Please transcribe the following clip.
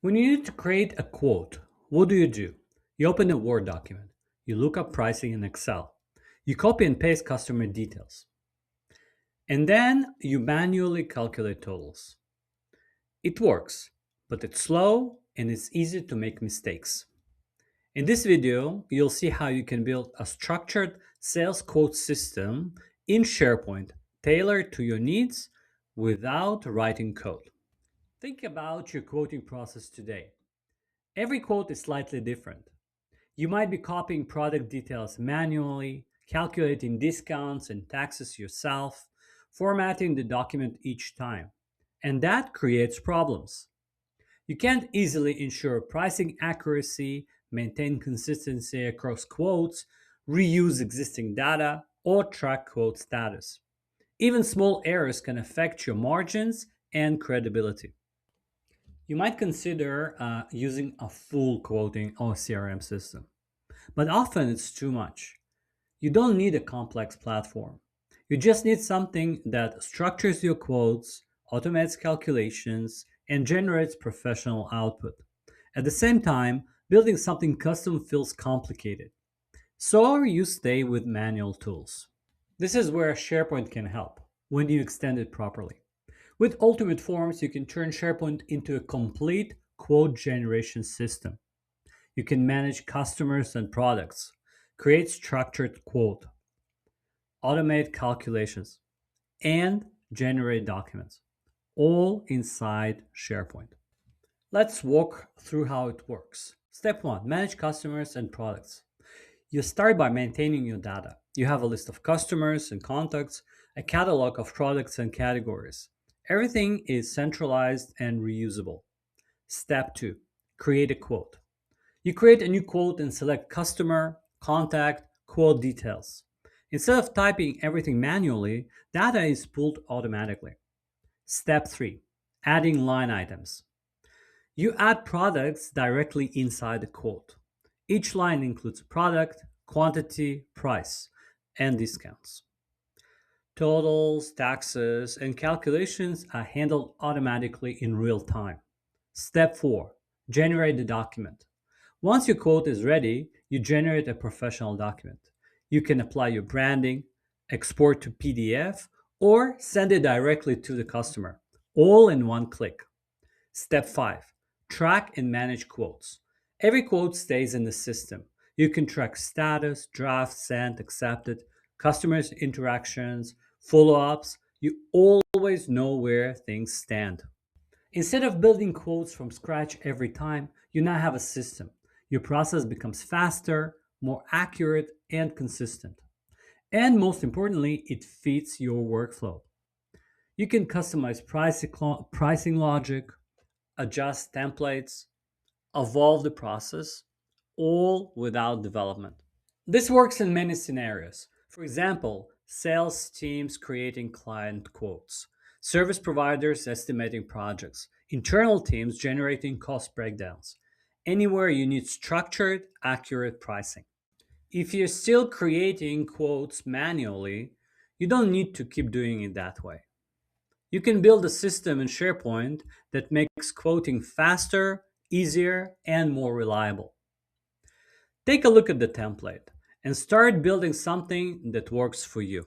When you need to create a quote, what do? You open a Word document. You look up pricing in Excel. You copy and paste customer details. And then you manually calculate totals. It works, but it's slow and it's easy to make mistakes. In this video, you'll see how you can build a structured sales quote system in SharePoint tailored to your needs without writing code. Think about your quoting process today. Every quote is slightly different. You might be copying product details manually, calculating discounts and taxes yourself, formatting the document each time. And that creates problems. You can't easily ensure pricing accuracy, maintain consistency across quotes, reuse existing data, or track quote status. Even small errors can affect your margins and credibility. You might consider using a full quoting or CRM system, but often it's too much. You don't need a complex platform. You just need something that structures your quotes, automates calculations, and generates professional output. At the same time, building something custom feels complicated, so you stay with manual tools. This is where SharePoint can help when you extend it properly. With Ultimate Forms, you can turn SharePoint into a complete quote generation system. You can manage customers and products, create structured quote, automate calculations, and generate documents, all inside SharePoint. Let's walk through how it works. Step 1, manage customers and products. You start by maintaining your data. You have a list of customers and contacts, a catalog of products and categories. Everything is centralized and reusable. Step 2, create a quote. You create a new quote and select customer, contact, quote details. Instead of typing everything manually, data is pulled automatically. Step 3, adding line items. You add products directly inside the quote. Each line includes product, quantity, price, and discounts. Totals, taxes, and calculations are handled automatically in real time. Step 4, generate the document. Once your quote is ready, you generate a professional document. You can apply your branding, export to PDF, or send it directly to the customer, all in one click. Step 5, track and manage quotes. Every quote stays in the system. You can track status, draft, sent, accepted, customers' interactions, follow ups. You always know where things stand. Instead of building quotes from scratch every time, you now have a system. Your process becomes faster, more accurate, and consistent. And most importantly, it fits your workflow. You can customize pricing logic, adjust templates, evolve the process, all without development. This works in many scenarios. For example, sales teams creating client quotes, service providers estimating projects, internal teams generating cost breakdowns. Anywhere you need structured, accurate pricing. If you're still creating quotes manually, you don't need to keep doing it that way. You can build a system in SharePoint that makes quoting faster, easier, and more reliable. Take a look at the template and start building something that works for you.